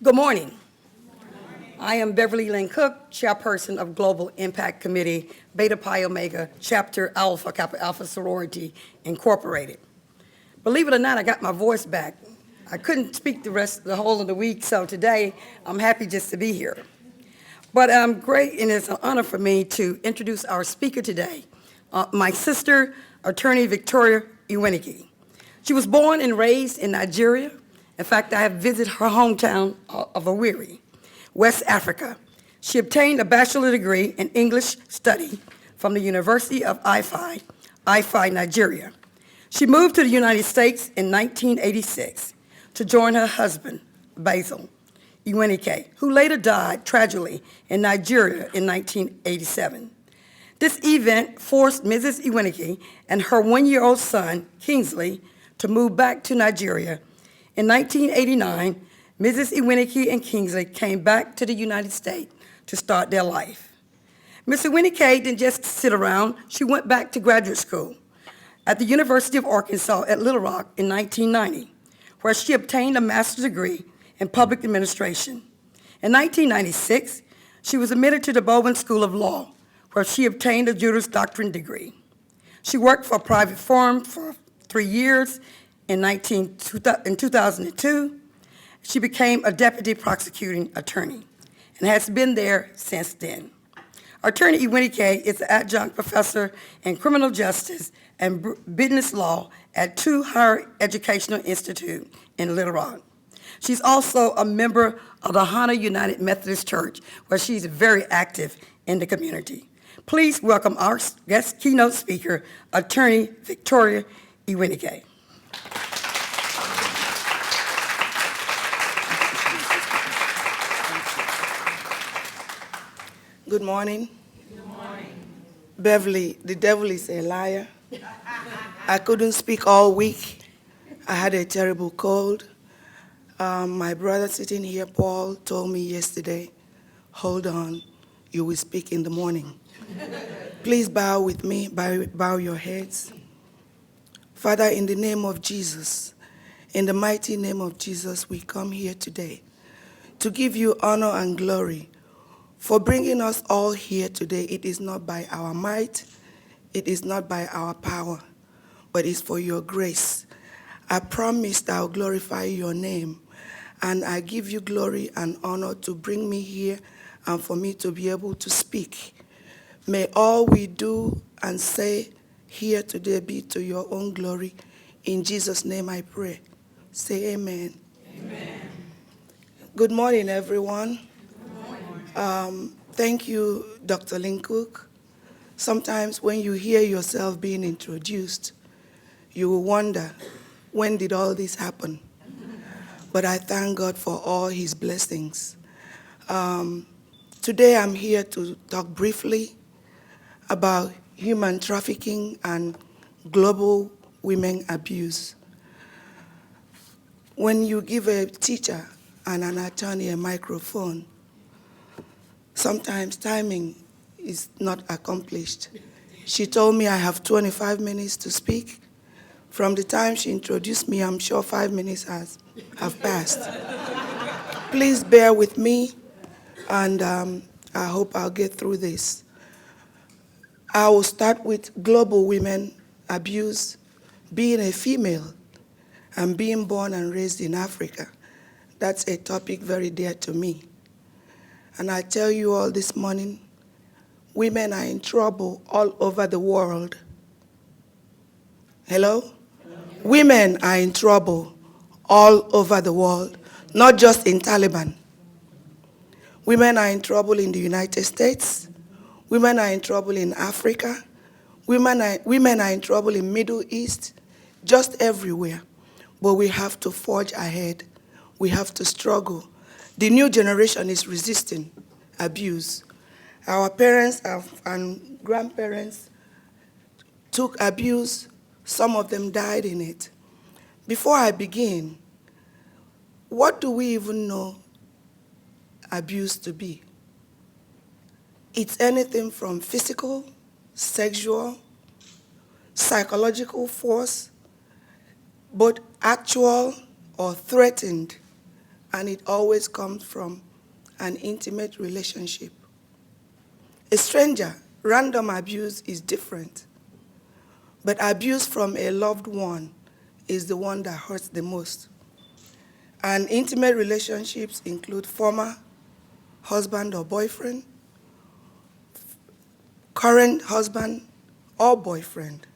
Good morning. I am Beverly Lynn Cook, Chairperson of Global Impact Committee, Beta Pi Omega, Chapter Alpha, Kappa Alpha Sorority, Incorporated. Believe it or not, I got my voice back. I couldn't speak the whole of the week, so today I'm happy just to be here. But I'm great, and it's an honor for me to introduce our speaker today, my sister, Attorney Victoria Iwenike. She was born and raised in Nigeria. In fact, I have visited her hometown of Owerri, West Africa. She obtained a bachelor's degree in English study from the University of Ife, Nigeria. She moved to the United States in 1986 to join her husband, Basil Iwenike, who later died tragically in Nigeria in 1987. This event forced Mrs. Iwenike and her one-year-old son, Kingsley, to move back to Nigeria. In 1989, Mrs. Iwenike and Kingsley came back to the United States to start their life. Ms. Iwenike didn't just sit around, she went back to graduate school at the University of Arkansas at Little Rock in 1990, where she obtained a master's degree in public administration. In 1996, she was admitted to the Bowman School of Law, where she obtained a Juris Doctorate degree. She worked for a private firm for 3 years. In 2002, she became a deputy prosecuting attorney and has been there since then. Attorney Iwenike is an adjunct professor in criminal justice and business law at 2 Higher Educational Institute in Little Rock. She's also a member of the Hana United Methodist Church, where she's very active in the community. Please welcome our guest keynote speaker, Attorney Victoria Iwenike. Good morning. Good morning. Beverly, the devil is a liar. I couldn't speak all week. I had a terrible cold. My brother sitting here, Paul, told me yesterday, hold on, you will speak in the morning. Please bow with me, bow your heads. Father, in the name of Jesus, in the mighty name of Jesus, we come here today to give you honor and glory for bringing us all here today. It is not by our might, it is not by our power, but it's for your grace. I promise that I'll glorify your name, and I give you glory and honor to bring me here and for me to be able to speak. May all we do and say here today be to your own glory. In Jesus' name I pray. Say amen. Amen. Good morning, everyone. Thank you, Dr. Lynn Cook. Sometimes when you hear yourself being introduced, you will wonder, when did all this happen? But I thank God for all his blessings. Today I'm here to talk briefly about human trafficking and global women abuse. When you give a teacher and an attorney a microphone, sometimes timing is not accomplished. She told me I have 25 minutes to speak. From the time she introduced me, I'm sure 5 minutes have passed. Please bear with me, and I hope I'll get through this. I will start with global women abuse, being a female and being born and raised in Africa. That's a topic very dear to me. And I tell you all this morning, women are in trouble all over the world. Hello? Women are in trouble all over the world, not just in Taliban. Women are in trouble in the United States. Women are in trouble in Africa. Women are in trouble in Middle East, just everywhere. But we have to forge ahead. We have to struggle. The new generation is resisting abuse. Our parents and grandparents took abuse. Some of them died in it. Before I begin, what do we even know abuse to be? It's anything from physical, sexual, psychological force, both actual or threatened and it always comes from an intimate relationship. A stranger, random abuse is different, but abuse from a loved one is the one that hurts the most. And intimate relationships include former husband or boyfriend, current husband or boyfriend,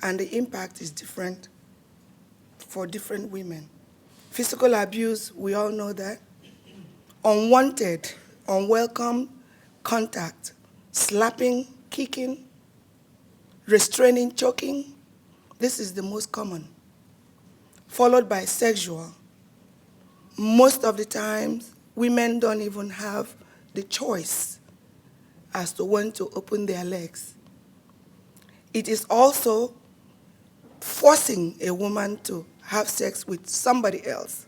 and the impact is different for different women. Physical abuse, we all know that. Unwanted, unwelcome contact, slapping, kicking, restraining, choking, this is the most common. Followed by sexual. Most of the times, women don't even have the choice as to when to open their legs. It is also forcing a woman to have sex with somebody else.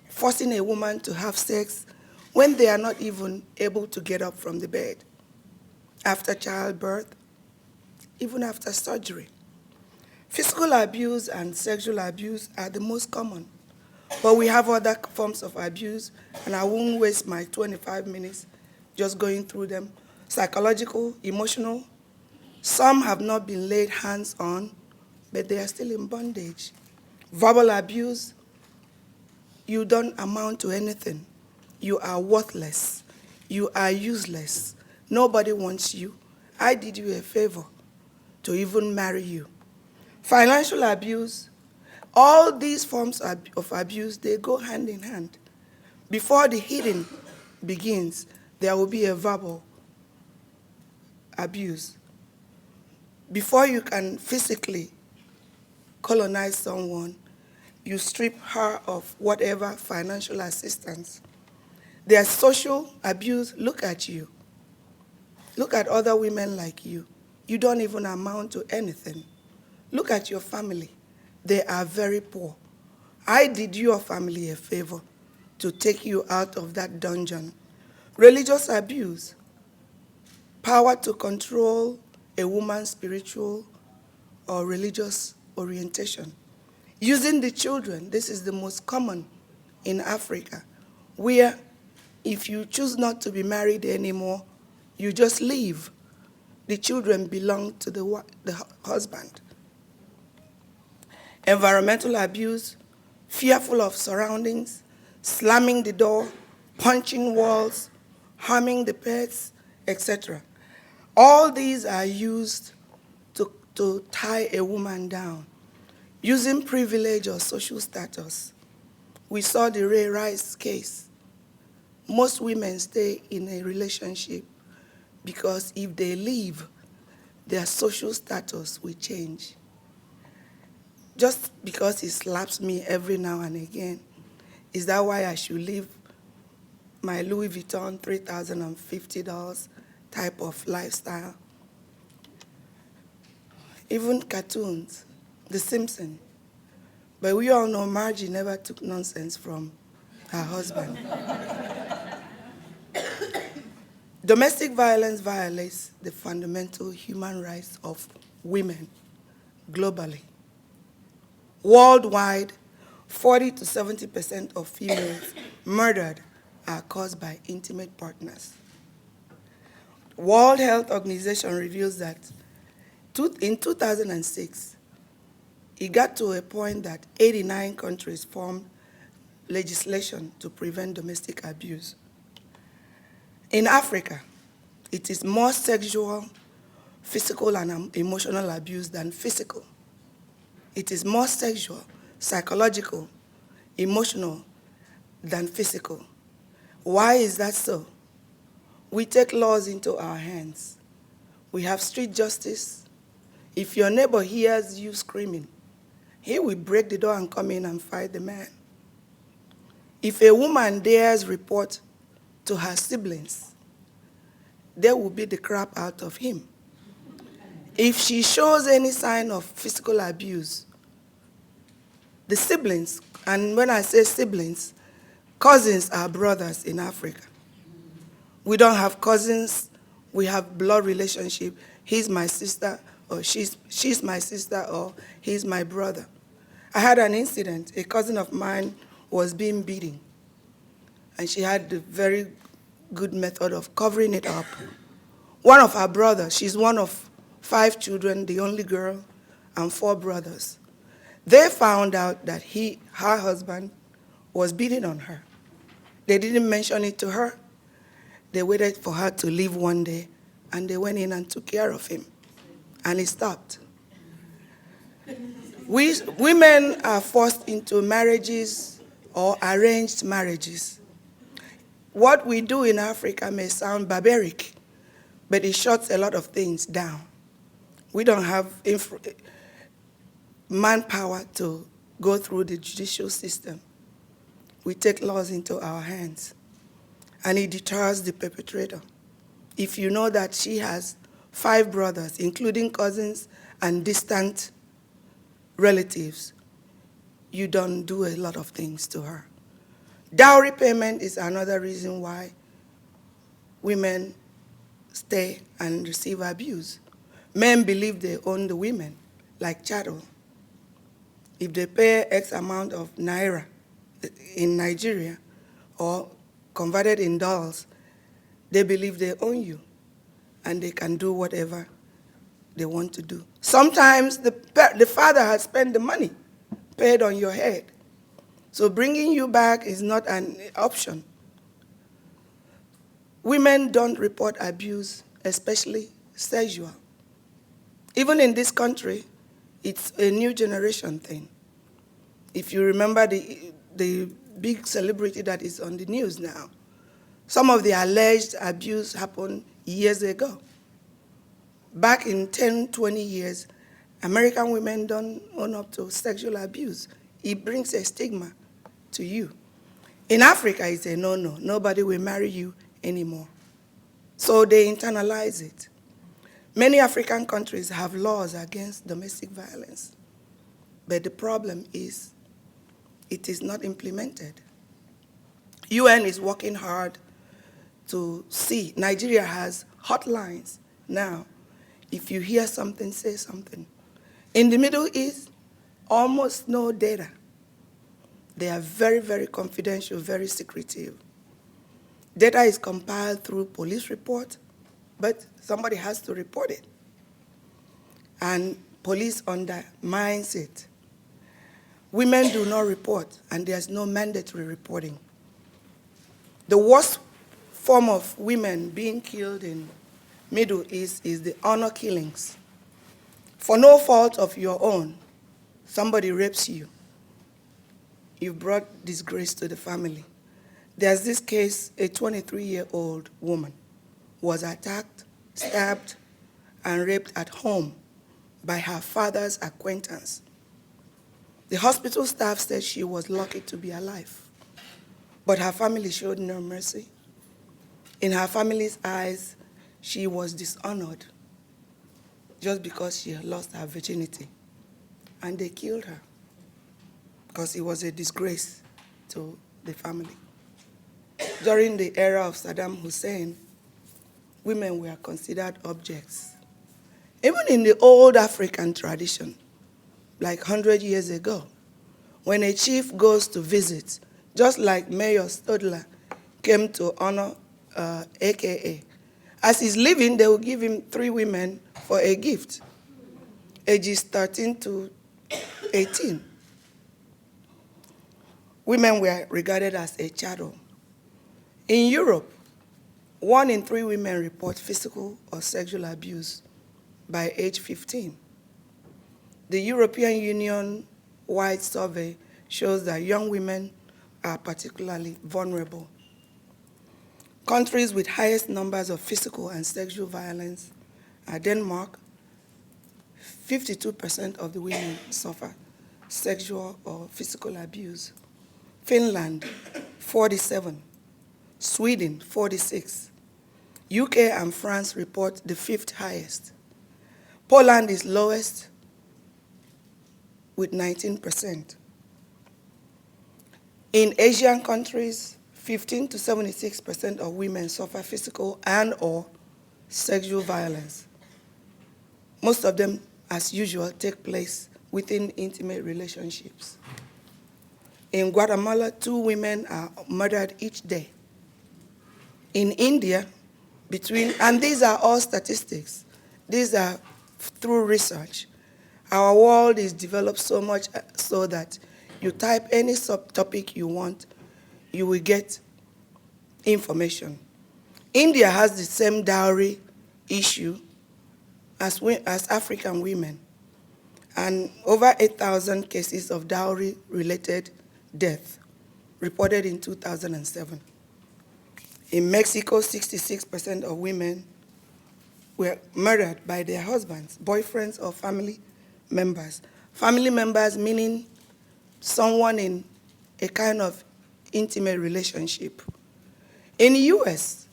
Forcing a woman to have sex when they are not even able to get up from the bed. After childbirth, even after surgery. Physical abuse and sexual abuse are the most common. But we have other forms of abuse, and I won't waste my 25 minutes just going through them. Psychological, emotional. Some have not been laid hands on, but they are still in bondage. Verbal abuse, you don't amount to anything. You are worthless. You are useless. Nobody wants you. I did you a favor to even marry you. Financial abuse, all these forms of abuse, they go hand in hand. Before the hitting begins, there will be a verbal abuse. Before you can physically colonize someone, you strip her of whatever financial assistance. There's social abuse. Look at you. Look at other women like you. You don't even amount to anything. Look at your family. They are very poor. I did your family a favor to take you out of that dungeon. Religious abuse. Power to control a woman's spiritual or religious orientation. Using the children, this is the most common in Africa, where if you choose not to be married anymore, you just leave. The children belong to the husband. Environmental abuse, fearful of surroundings, slamming the door, punching walls, harming the pets, etc. All these are used to tie a woman down. Using privilege or social status. We saw the Ray Rice case. Most women stay in a relationship because if they leave, their social status will change. Just because he slaps me every now and again, is that why I should leave my Louis Vuitton $3,050 type of lifestyle? Even cartoons, The Simpsons. But we all know Margie never took nonsense from her husband. Domestic violence violates the fundamental human rights of women globally. Worldwide, 40 to 70% of females murdered are caused by intimate partners. World Health Organization reveals that in 2006, it got to a point that 89 countries formed legislation to prevent domestic abuse. In Africa, it is more sexual, physical, and emotional abuse than physical. It is more sexual, psychological, emotional than physical. Why is that so? We take laws into our hands. We have street justice. If your neighbor hears you screaming, he will break the door and come in and fight the man. If a woman dares report to her siblings, they will beat the crap out of him. If she shows any sign of physical abuse, the siblings, and when I say siblings, cousins are brothers in Africa. We don't have cousins, we have blood relationship. He's my sister, or she's my sister, or he's my brother. I had an incident. A cousin of mine was being beaten. and she had the very good method of covering it up. One of her brothers, she's one of 5 children, the only girl, and 4 brothers. They found out that her husband was beating on her. They didn't mention it to her. They waited for her to leave one day, and they went in and took care of him, and he stopped. Women are forced into marriages or arranged marriages. What we do in Africa may sound barbaric, but it shuts a lot of things down. We don't have manpower to go through the judicial system. We take laws into our hands, and it deters the perpetrator. If you know that she has 5 brothers, including cousins and distant relatives, you don't do a lot of things to her. Dowry payment is another reason why women stay and receive abuse. Men believe they own the women, like chattel. If they pay X amount of naira in Nigeria or converted in dollars, they believe they own you and they can do whatever they want to do. Sometimes the father has spent the money paid on your head. So bringing you back is not an option. Women don't report abuse, especially sexual. Even in this country, it's a new generation thing. If you remember the big celebrity that is on the news now, some of the alleged abuse happened years ago. Back in 10, 20 years, American women don't own up to sexual abuse. It brings a stigma to you. In Africa, it's a no-no. Nobody will marry you anymore. So they internalize it. Many African countries have laws against domestic violence, but the problem is it is not implemented. UN is working hard to see. Nigeria has hotlines now. If you hear something, say something. In the Middle East, almost no data. They are very, very confidential, very secretive. Data is compiled through police report, but somebody has to report it. And police undermines it. Women do not report, and there's no mandatory reporting. The worst form of women being killed in Middle East is the honor killings. For no fault of your own, somebody rapes you. You brought disgrace to the family. There's this case, a 23-year-old woman was attacked, stabbed, and raped at home by her father's acquaintance. The hospital staff said she was lucky to be alive, but her family showed no mercy. In her family's eyes, she was dishonored just because she had lost her virginity, and they killed her because it was a disgrace to the family. During the era of Saddam Hussein, women were considered objects. Even in the old African tradition, like 100 years ago, when a chief goes to visit, just like Mayor Stodler came to honor AKA, as he's leaving, they will give him 3 women for a gift, ages 13 to 18. Women were regarded as a chattel. In Europe, 1 in 3 women report physical or sexual abuse by age 15. The European Union-wide survey shows that young women are particularly vulnerable. Countries with highest numbers of physical and sexual violence are Denmark. 52% of the women suffer sexual or physical abuse. Finland, 47. Sweden, 46. UK and France report the 5th highest. Poland is lowest with 19%. In Asian countries, 15 to 76% of women suffer physical and or sexual violence. Most of them, as usual, take place within intimate relationships. In Guatemala, 2 women are murdered each day. In India, and these are all statistics. These are through research. Our world is developed so much so that you type any subtopic you want, you will get information. India has the same dowry issue as African women, and over 8,000 cases of dowry-related death reported in 2007. In Mexico, 66% of women were murdered by their husbands, boyfriends, or family members. Family members meaning someone in a kind of intimate relationship. In the US,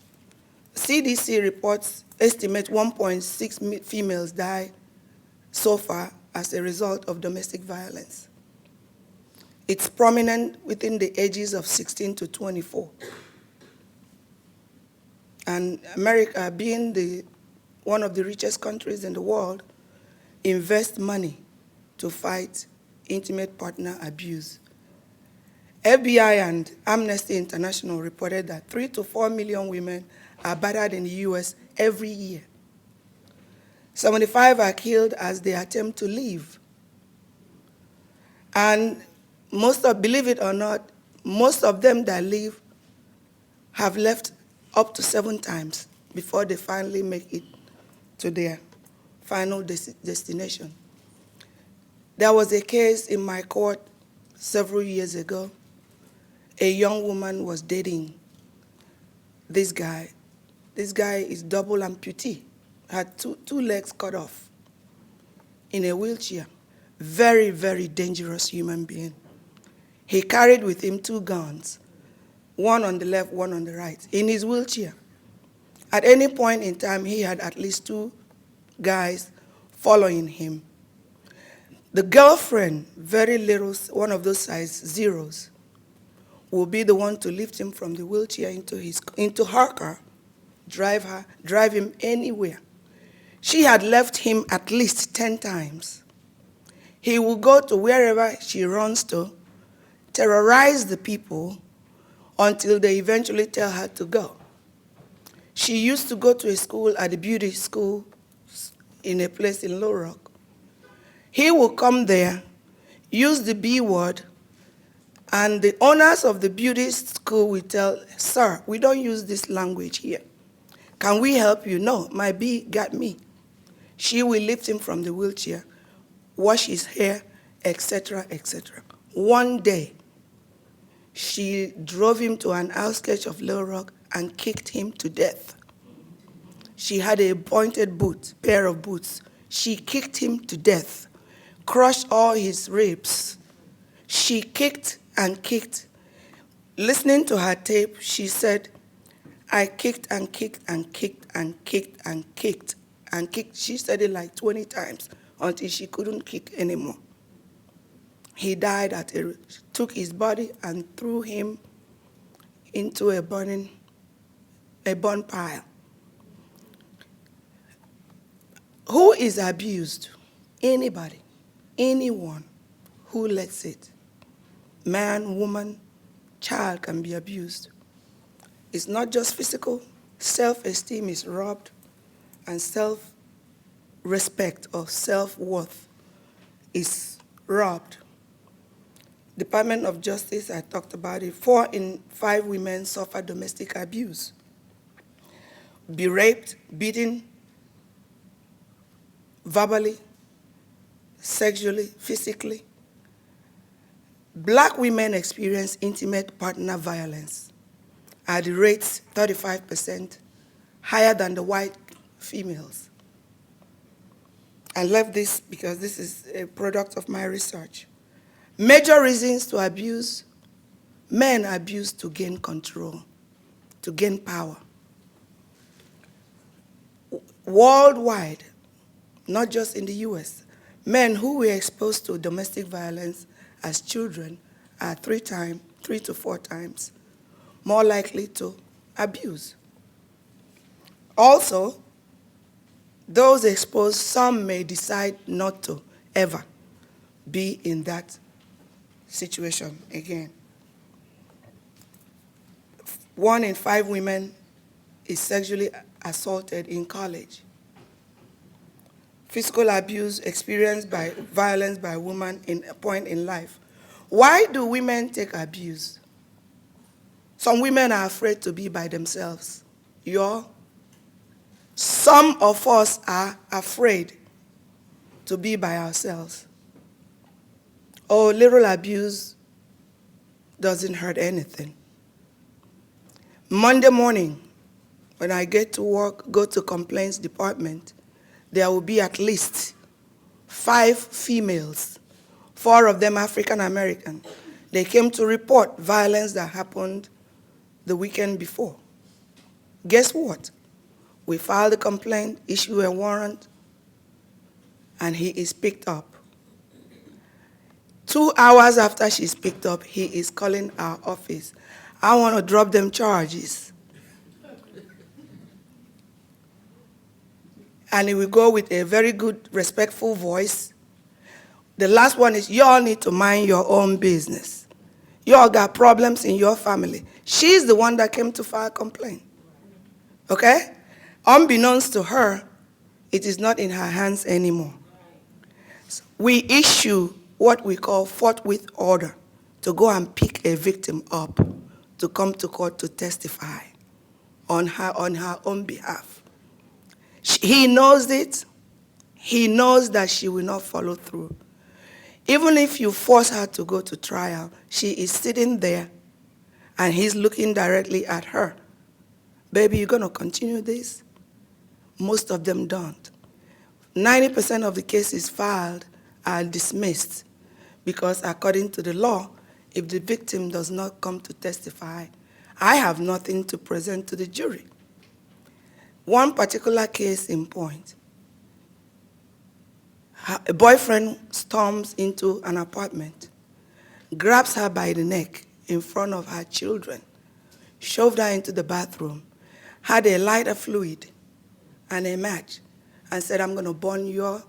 CDC reports estimate 1.6 females die so far as a result of domestic violence. It's prominent within the ages of 16 to 24. And America, being one of the richest countries in the world, invests money to fight intimate partner abuse. FBI and Amnesty International reported that 3 to 4 million women are battered in the US every year. 75 are killed as they attempt to leave. And believe it or not, most of them that leave have left up to 7 times before they finally make it to their final destination. There was a case in my court several years ago. A young woman was dating this guy. This guy is double amputee, had two legs cut off, in a wheelchair. Very, very dangerous human being. He carried with him 2 guns, one on the left, one on the right, in his wheelchair. At any point in time, he had at least 2 guys following him. The girlfriend, very little, one of those size zeros, will be the one to lift him from the wheelchair into her car, drive him anywhere. She had left him at least 10 times. He will go to wherever she runs to, terrorize the people until they eventually tell her to go. She used to go to a school at the beauty school in a place in Low Rock. He will come there, use the B word, and the owners of the beauty school will tell, "Sir, we don't use this language here. Can we help you?" "No, my B got me." She will lift him from the wheelchair, wash his hair, etc., etc. One day, she drove him to an outskirts of Little Rock and kicked him to death. She had a pointed pair of boots. She kicked him to death, crushed all his ribs. She kicked and kicked. Listening to her tape, she said, "I kicked and kicked and kicked and kicked and kicked and kicked." She said it like 20 times until she couldn't kick anymore. He died took his body and threw him into a burn pile. Who is abused? Anybody, anyone who lets it. Man, woman, child can be abused. It's not just physical. Self-esteem is robbed, and self-respect or self-worth is robbed. Department of Justice, I talked about it, 4 in 5 women suffer domestic abuse. Be raped, beaten, verbally, sexually, physically. Black women experience intimate partner violence at the rates 35% higher than the white females. I left this because this is a product of my research. Major reasons to abuse: men abuse to gain control, to gain power. Worldwide, not just in the US, men who were exposed to domestic violence as children are 3 to 4 times more likely to abuse. Also, those exposed, some may decide not to ever be in that situation again. 1 in 5 women is sexually assaulted in college. Physical abuse experienced by violence by a woman in a point in life. Why do women take abuse? Some women are afraid to be by themselves. Some of us are afraid to be by ourselves. Oh, little abuse doesn't hurt anything. Monday morning, when I get to work, go to complaints department, there will be at least 5 females, 4 of them African American. They came to report violence that happened the weekend before. Guess what? We filed a complaint, issue a warrant, and he is picked up. 2 hours after she's picked up, he is calling our office. I want to drop them charges. And he will go with a very good, respectful voice. The last one is, y'all need to mind your own business. Y'all got problems in your family. She's the one that came to file a complaint. Okay? Unbeknownst to her, it is not in her hands anymore. We issue what we call forthwith order to go and pick a victim up to come to court to testify on her own behalf. He knows it. He knows that she will not follow through. Even if you force her to go to trial, she is sitting there and he's looking directly at her. Baby, you're going to continue this? Most of them don't. 90% of the cases filed are dismissed because according to the law, if the victim does not come to testify, I have nothing to present to the jury. One particular case in point, a boyfriend storms into an apartment, grabs her by the neck in front of her children, shoved her into the bathroom, had a lighter fluid and a match, and said, I'm going to burn your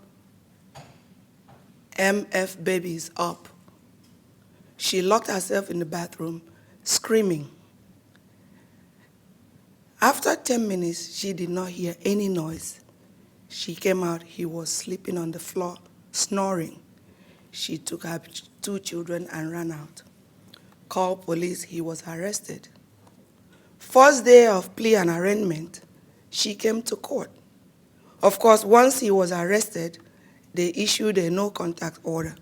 MF babies up. She locked herself in the bathroom, screaming. After 10 minutes, she did not hear any noise. She came out, he was sleeping on the floor, snoring. She took her 2 children and ran out. Called police, he was arrested. First day of plea and arraignment, she came to court. Of course, once he was arrested, they issued a no-contact order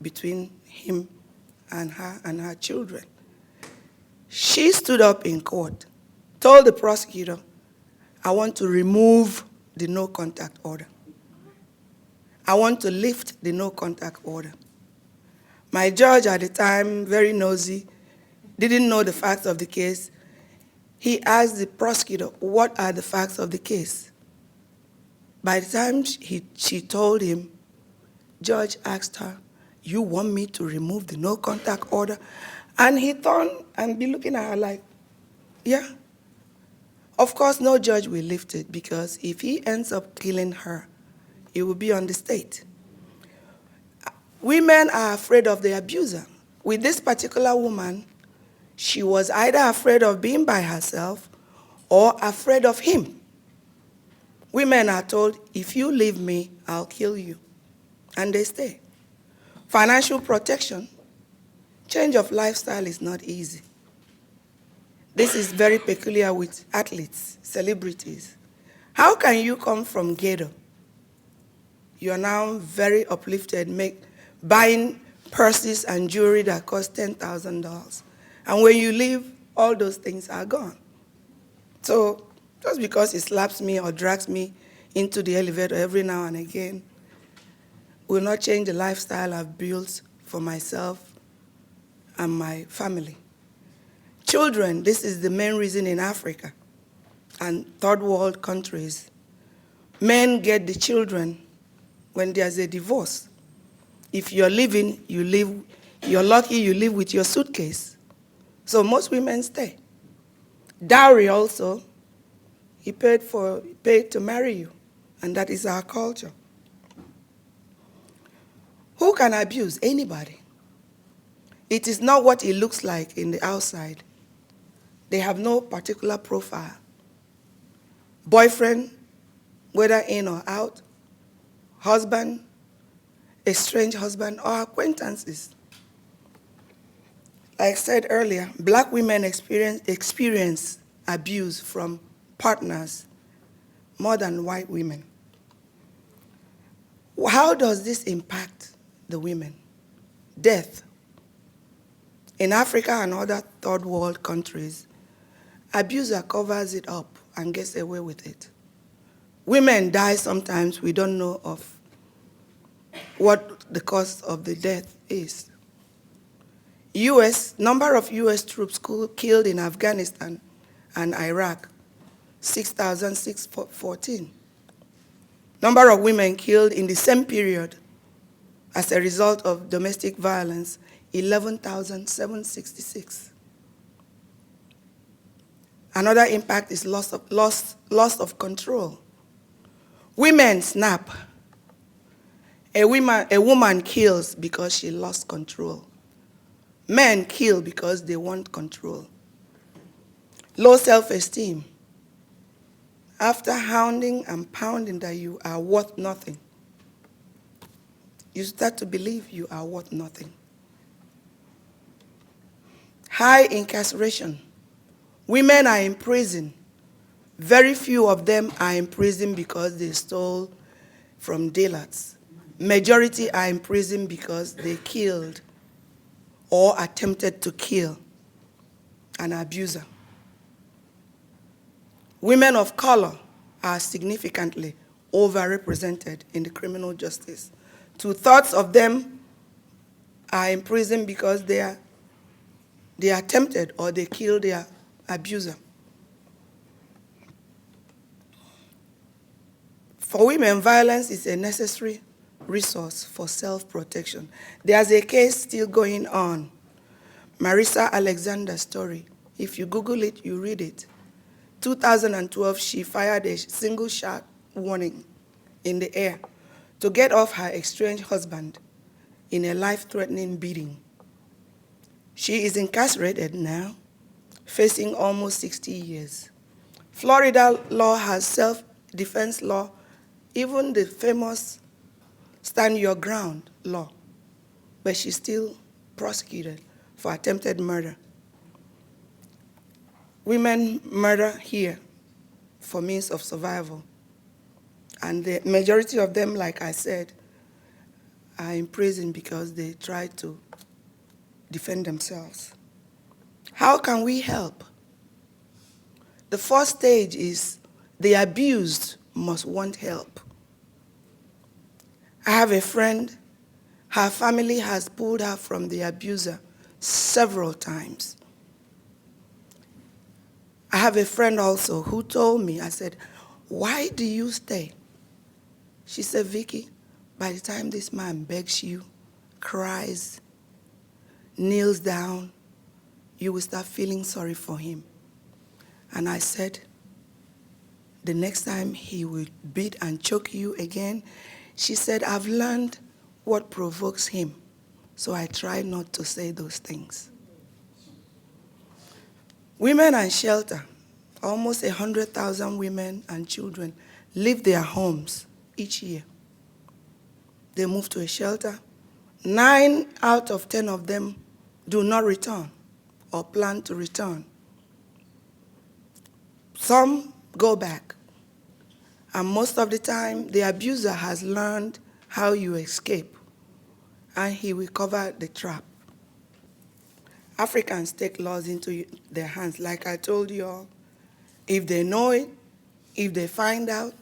between him and her children. She stood up in court, told the prosecutor, I want to remove the no-contact order. I want to lift the no-contact order. My judge at the time, very nosy, didn't know the facts of the case. He asked the prosecutor, what are the facts of the case? By the time she told him, judge asked her, you want me to remove the no-contact order? And he turned and be looking at her like, yeah. Of course, no judge will lift it because if he ends up killing her, it will be on the state. Women are afraid of the abuser. With this particular woman, she was either afraid of being by herself or afraid of him. Women are told, if you leave me, I'll kill you. And they stay. Financial protection, change of lifestyle is not easy. This is very peculiar with athletes, celebrities. How can you come from ghetto? You are now very uplifted, buying purses and jewelry that cost $10,000. And when you leave, all those things are gone. So just because he slaps me or drags me into the elevator every now and again will not change the lifestyle I've built for myself and my family. Children, this is the main reason in Africa and third world countries. Men get the children when there's a divorce. If you're living, you're lucky you live with your suitcase. So most women stay. Dowry also, he paid to marry you, and that is our culture. Who can abuse? Anybody. It is not what it looks like in the outside. They have no particular profile. Boyfriend, whether in or out, husband, estranged husband, or acquaintances. Like I said earlier, black women experience abuse from partners more than white women. How does this impact the women? Death. In Africa and other third world countries, abuser covers it up and gets away with it. Women die sometimes, we don't know of what the cause of the death is. Number of US troops killed in Afghanistan and Iraq, 6,614. Number of women killed in the same period as a result of domestic violence, 11,766. Another impact is loss of control. Women snap. A woman kills because she lost control. Men kill because they want control. Low self-esteem. After hounding and pounding that you are worth nothing, you start to believe you are worth nothing. High incarceration. Women are in prison. Very few of them are in prison because they stole from dealers. Majority are in prison because they killed or attempted to kill an abuser. Women of color are significantly overrepresented in the criminal justice. 2/3 of them are in prison because they attempted or they killed their abuser. For women, violence is a necessary resource for self-protection. There's a case still going on, Marissa Alexander's story. If you Google it, you read it. 2012, she fired a single shot warning in the air to get off her estranged husband in a life-threatening beating. She is incarcerated now, facing almost 60 years. Florida law has self-defense law, even the famous Stand Your Ground law, but she's still prosecuted for attempted murder. Women murder here for means of survival. And the majority of them, like I said, are in prison because they try to defend themselves. How can we help? The first stage is the abused must want help. I have a friend, her family has pulled her from the abuser several times. I have a friend also who told me, I said, why do you stay? She said, Vicky, by the time this man begs you, cries, kneels down, you will start feeling sorry for him. And I said, the next time he will beat and choke you again, she said, I've learned what provokes him, so I try not to say those things. Women and shelter. Almost 100,000 women and children leave their homes each year. They move to a shelter. 9 out of 10 of them do not return or plan to return. Some go back. And most of the time, the abuser has learned how you escape, and he will cover the trap. Africans take laws into their hands. Like I told you all, if they know it, if they find out,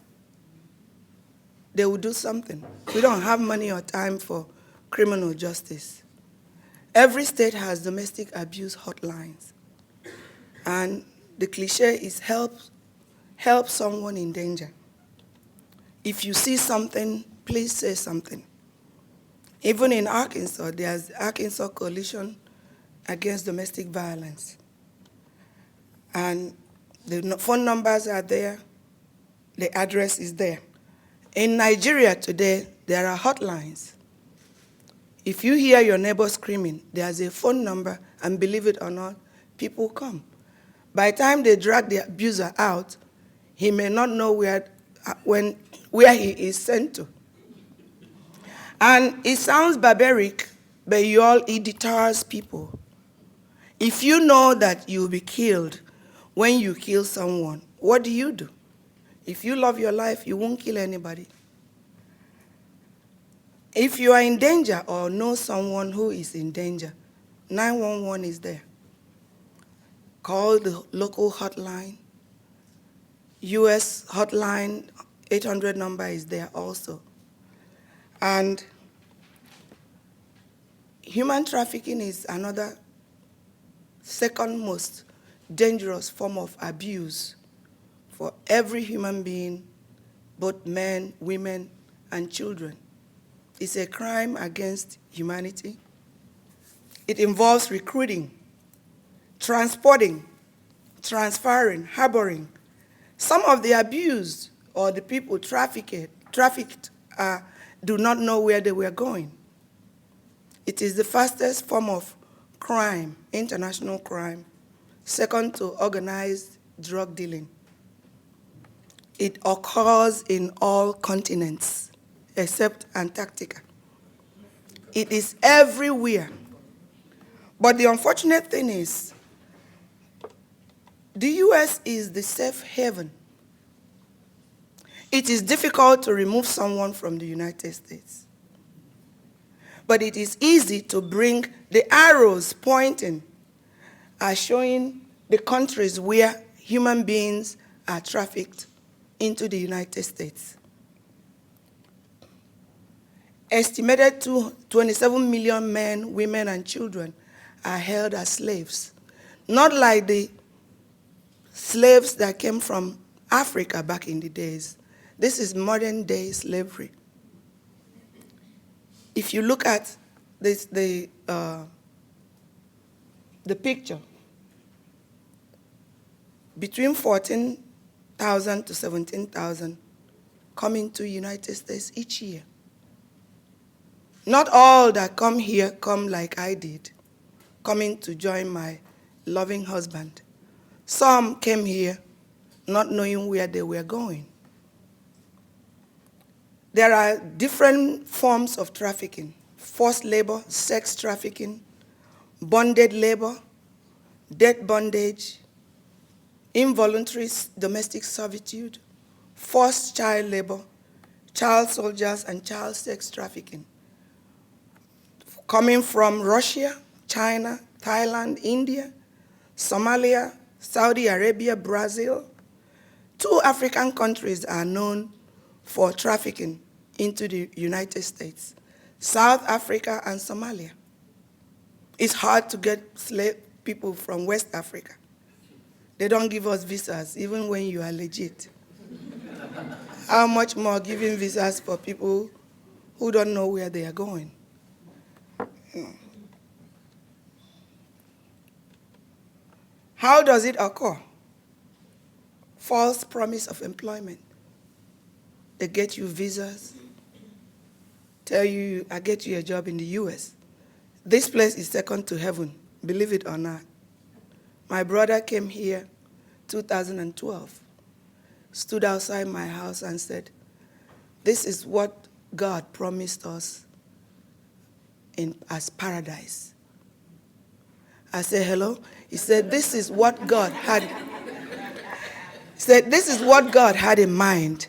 they will do something. We don't have money or time for criminal justice. Every state has domestic abuse hotlines. And the cliche is help someone in danger. If you see something, please say something. Even in Arkansas, there's Arkansas Coalition Against Domestic Violence. And the phone numbers are there, the address is there. In Nigeria today, there are hotlines. If you hear your neighbor screaming, there's a phone number, and believe it or not, people come. By the time they drag the abuser out, he may not know where he is sent to. And it sounds barbaric, but it deters people. If you know that you'll be killed when you kill someone, what do? If you love your life, you won't kill anybody. If you are in danger or know someone who is in danger, 911 is there. Call the local hotline. US hotline 800 number is there also. And human trafficking is another second most dangerous form of abuse for every human being, both men, women, and children. It's a crime against humanity. It involves recruiting, transporting, transferring, harboring. Some of the abused or the people trafficked do not know where they were going. It is the fastest form of crime, international crime, second to organized drug dealing. It occurs in all continents except Antarctica. It is everywhere. But the unfortunate thing is, the US is the safe haven. It is difficult to remove someone from the United States. But it is easy to bring the arrows pointing, showing the countries where human beings are trafficked into the United States. Estimated to 27 million men, women, and children are held as slaves. Not like the slaves that came from Africa back in the days. This is modern day slavery. If you look at this, the picture, between 14,000 to 17,000 coming to United States each year. Not all that come here come like I did, coming to join my loving husband. Some came here not knowing where they were going. There are different forms of trafficking: forced labor, sex trafficking, bonded labor, debt bondage, involuntary domestic servitude, forced child labor, child soldiers, and child sex trafficking. Coming from Russia, China, Thailand, India, Somalia, Saudi Arabia, Brazil. 2 African countries are known for trafficking into the United States: South Africa and Somalia. It's hard to get slave people from West Africa. They don't give us visas, even when you are legit. How much more giving visas for people who don't know where they are going? How does it occur? False promise of employment. They get you visas, tell you, I get you a job in the US. This place is second to heaven, believe it or not. My brother came here 2012, stood outside my house and said, this is what God promised us as paradise. I said, hello? He said, this is what God had. He said, this is what God had in mind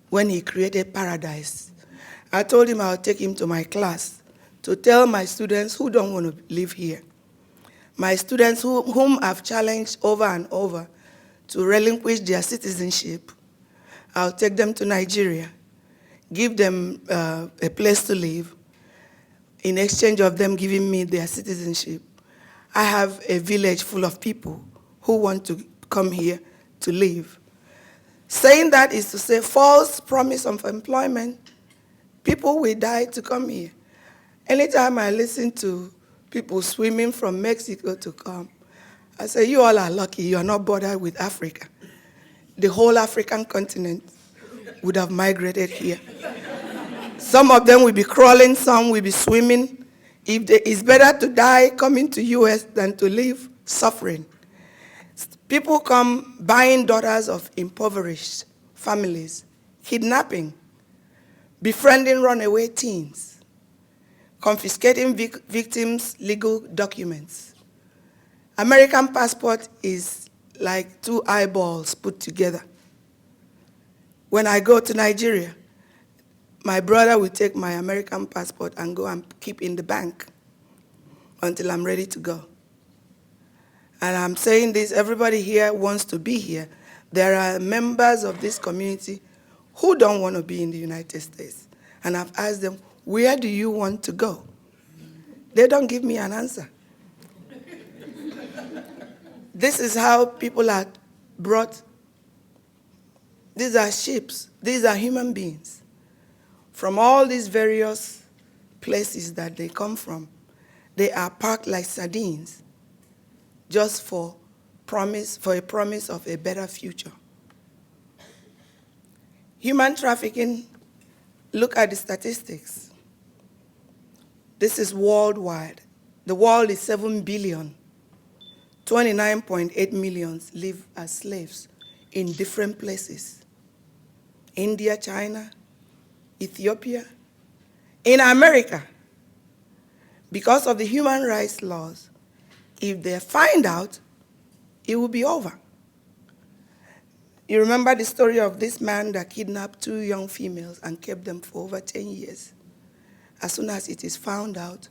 when he created paradise. I told him I'll take him to my class to tell my students who don't want to live here. My students whom I've challenged over and over to relinquish their citizenship, I'll take them to Nigeria, give them a place to live, in exchange of them giving me their citizenship. I have a village full of people who want to come here to live. Saying that is to say false promise of employment. People will die to come here. Anytime I listen to people swimming from Mexico to come, I say, you all are lucky. You are not bothered with Africa. The whole African continent would have migrated here. Some of them will be crawling, some will be swimming. It's better to die coming to US than to live suffering. People come buying daughters of impoverished families, kidnapping, befriending runaway teens, confiscating victims' legal documents. American passport is like two eyeballs put together. When I go to Nigeria, my brother will take my American passport and go and keep in the bank until I'm ready to go. And I'm saying this, everybody here wants to be here. There are members of this community who don't want to be in the United States. And I've asked them, where do you want to go? They don't give me an answer. This is how people are brought. These are sheep. These are human beings. From all these various places that they come from, they are packed like sardines just for a promise of a better future. Human trafficking, look at the statistics. This is worldwide. The world is 7 billion. 29.8 million live as slaves in different places. India, China, Ethiopia. In America, because of the human rights laws, if they find out, it will be over. You remember the story of this man that kidnapped 2 young females and kept them for over 10 years. As soon as it is found out,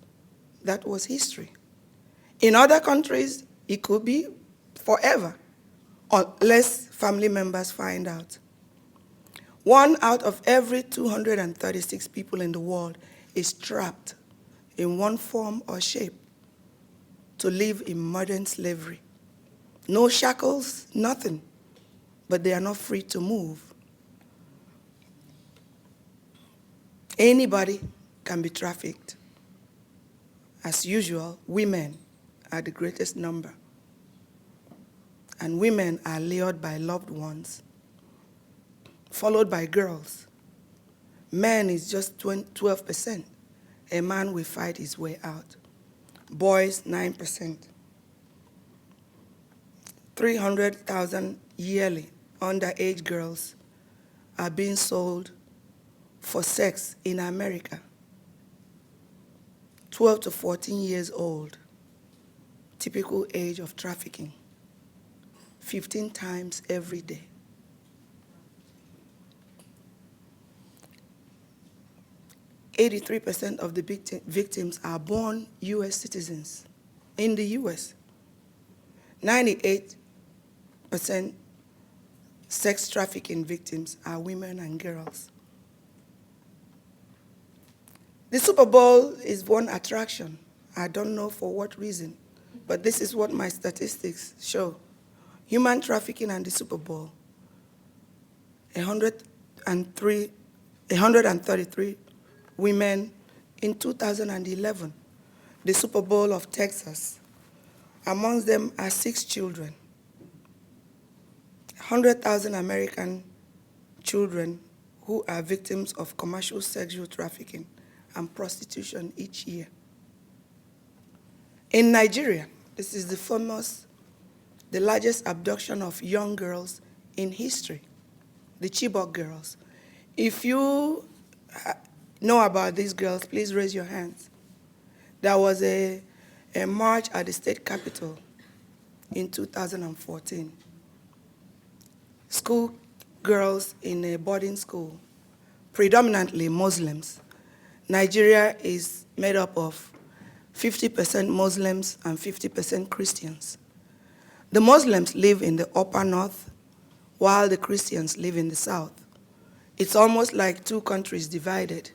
that was history. In other countries, it could be forever, unless family members find out. 1 out of every 236 people in the world is trapped in one form or shape to live in modern slavery. No shackles, nothing, but they are not free to move. Anybody can be trafficked. As usual, women are the greatest number. And women are lured by loved ones, followed by girls. Men is just 12%. A man will fight his way out. Boys, 9%. 300,000 yearly underage girls are being sold for sex in America. 12 to 14 years old, typical age of trafficking. 15 times every day. %83 of the victims are born U.S. citizens in the U.S. 98% sex trafficking victims are women and girls. The Super Bowl is one attraction. I don't know for what reason, but this is what my statistics show. Human trafficking and the Super Bowl. 133 women in 2011. The Super Bowl of Texas. Amongst them are 6 children. 100,000 American children who are victims of commercial sexual trafficking and prostitution each year. In Nigeria, this is the largest abduction of young girls in history, the Chibok girls. If you know about these girls, please raise your hands. There was a march at the state capitol in 2014. School girls in a boarding school, predominantly Muslims. Nigeria is made up of 50% Muslims and 50% Christians. The Muslims live in the upper north, while the Christians live in the south. It's almost like 2 countries divided.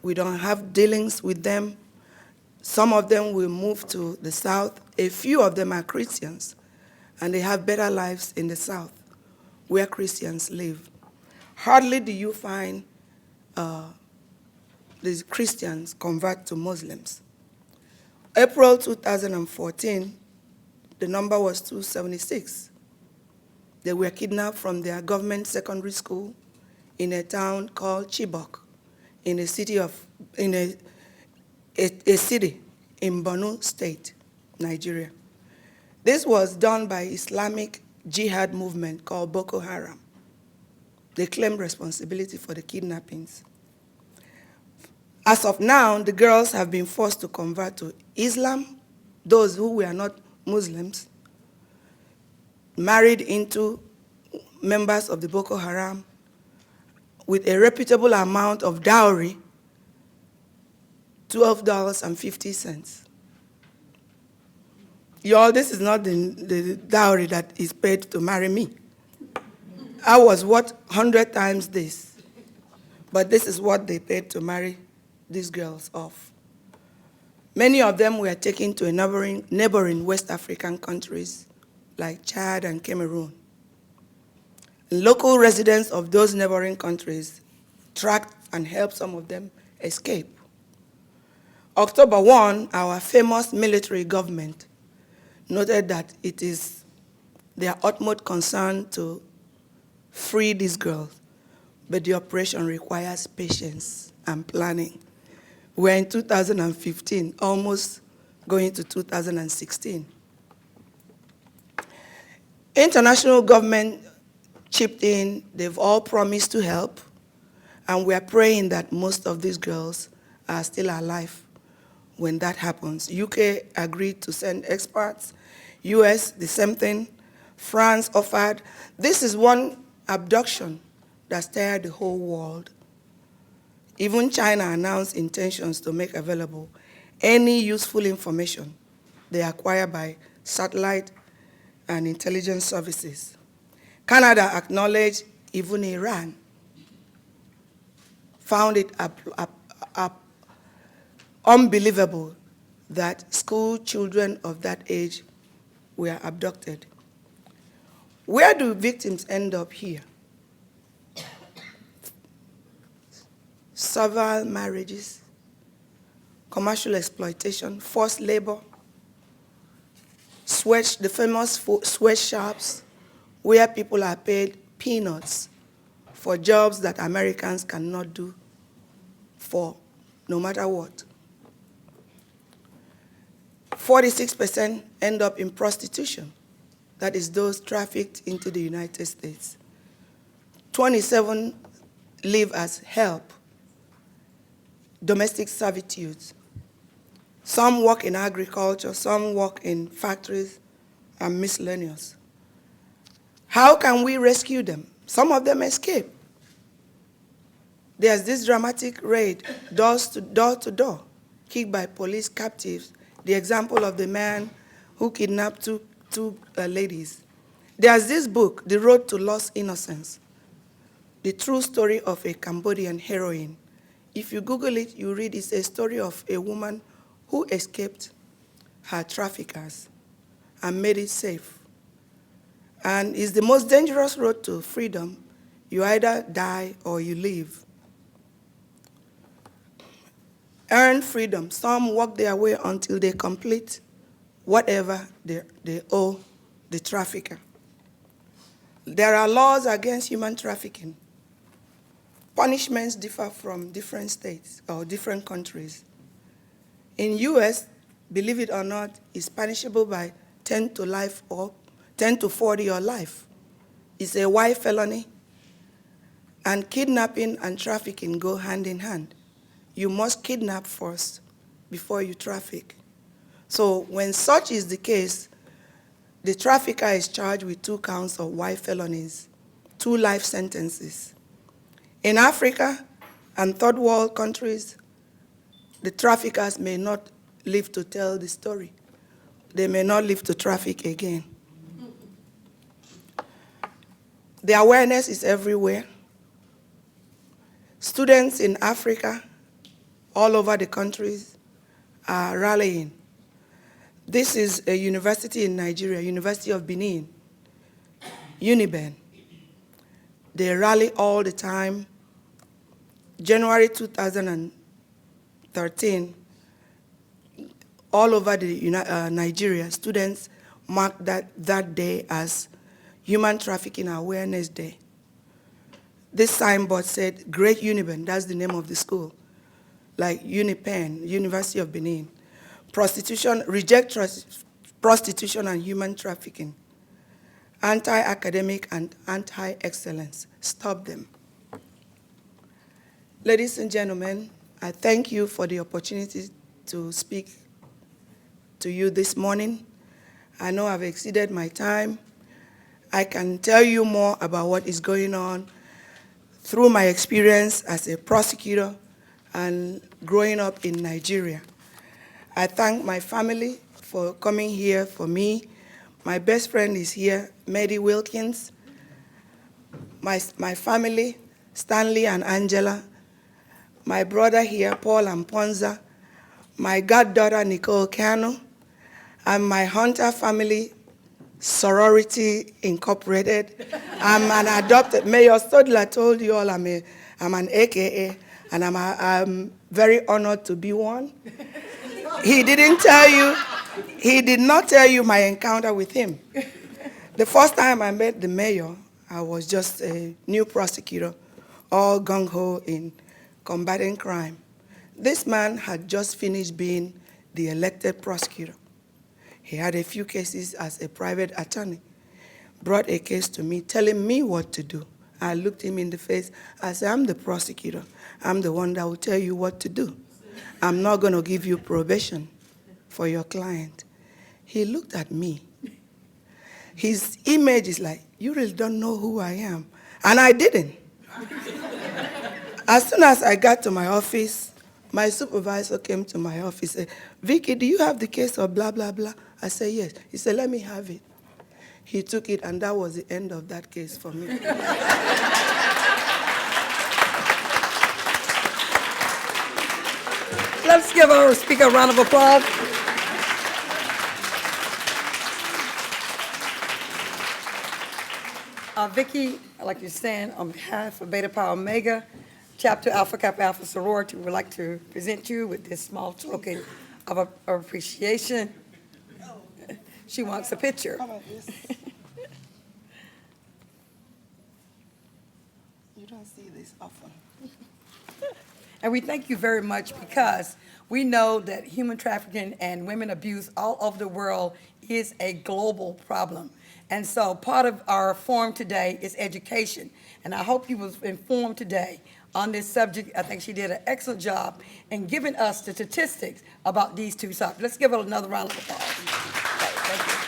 We don't have dealings with them. Some of them will move to the south. A few of them are Christians, and they have better lives in the south, where Christians live. Hardly do you find these Christians convert to Muslims. April 2014, the number was 276. They were kidnapped from their government secondary school in a town called Chibok, in a city in Borno State, Nigeria. This was done by Islamic jihad movement called Boko Haram. They claim responsibility for the kidnappings. As of now, the girls have been forced to convert to Islam, those who were not Muslims, married into members of the Boko Haram with a reputable amount of dowry, $12.50. Y'all, this is not the dowry that is paid to marry me. I was worth 100 times this. But this is what they paid to marry these girls off. Many of them were taken to neighboring West African countries like Chad and Cameroon. Local residents of those neighboring countries tracked and helped some of them escape. October 1, our famous military government noted that it is their utmost concern to free these girls, but the operation requires patience and planning. We're in 2015, almost going to 2016. International government chipped in. They've all promised to help, and we're praying that most of these girls are still alive when that happens. UK agreed to send experts. US, the same thing. France offered. This is one abduction that stirred the whole world. Even China announced intentions to make available any useful information they acquire by satellite and intelligence services. Canada acknowledged. Even Iran found it unbelievable that school children of that age were abducted. Where do victims end up here? Several marriages, commercial exploitation, forced labor, the famous sweatshops where people are paid peanuts for jobs that Americans cannot do for no matter what. 46% end up in prostitution. That is those trafficked into the United States. 27 live as help, domestic servitude. Some work in agriculture, some work in factories, and miscellaneous. How can we rescue them? Some of them escape. There's this dramatic raid, door to door, kicked by police captives. The example of the man who kidnapped two ladies. There's this book, The Road to Lost Innocence, the true story of a Cambodian heroine. If you Google it, you read it's a story of a woman who escaped her traffickers and made it safe. And it's the most dangerous road to freedom. You either die or you live. Earn freedom. Some work their way until they complete whatever they owe the trafficker. There are laws against human trafficking. Punishments differ from different states or different countries. In US, believe it or not, is punishable by 10 to life or 10 to 40 or life. It's a wide felony, and kidnapping and trafficking go hand in hand. You must kidnap first before you traffic. So when such is the case, the trafficker is charged with 2 counts of wide felonies, 2 life sentences. In Africa and third world countries, the traffickers may not live to tell the story. They may not live to traffic again. The awareness is everywhere. Students in Africa, all over the countries, are rallying. This is a university in Nigeria, University of Benin, UNIBEN. They rally all the time. January 2013, all over Nigeria, students marked that day as Human Trafficking Awareness Day. This signboard said, Great UNIBEN, that's the name of the school, like UNIPEN, University of Benin. Reject prostitution and human trafficking, anti-academic and anti-excellence. Stop them. Ladies and gentlemen, I thank you for the opportunity to speak to you this morning. I know I've exceeded my time. I can tell you more about what is going on through my experience as a prosecutor and growing up in Nigeria. I thank my family for coming here for me. My best friend is here, Mary Wilkins. My family, Stanley and Angela. My brother here, Paul Amponza. My goddaughter, Nicole Cano. And my Hunter family, Sorority Incorporated. I'm an adopted. Mayor Stodler told you all I'm an AKA, and I'm very honored to be one. He did not tell you my encounter with him. The first time I met the mayor, I was just a new prosecutor, all gung-ho in combating crime. This man had just finished being the elected prosecutor. He had a few cases as a private attorney, brought a case to me, telling me what to do. I looked him in the face. I said, I'm the prosecutor. I'm the one that will tell you what to do. I'm not going to give you probation for your client. He looked at me. His image is like, you really don't know who I am. And I didn't. As soon as I got to my office, my supervisor came to my office and said, Vicky, do you have the case of blah, blah, blah? I said, yes. He said, let me have it. He took it, and that was the end of that case for me. Let's give our speaker a round of applause. Vicky, I'd like to stand on behalf of Beta Pi Omega, Chapter Alpha Kappa Alpha Sorority. We'd like to present you with this small token of appreciation. She wants a picture. How about this? You don't see this often. And we thank you very much because we know that human trafficking and women abuse all over the world is a global problem. And so part of our forum today is education. And I hope you was informed today on this subject. I think she did an excellent job in giving us the statistics about these two subjects. Let's give her another round of applause. Okay, thank you.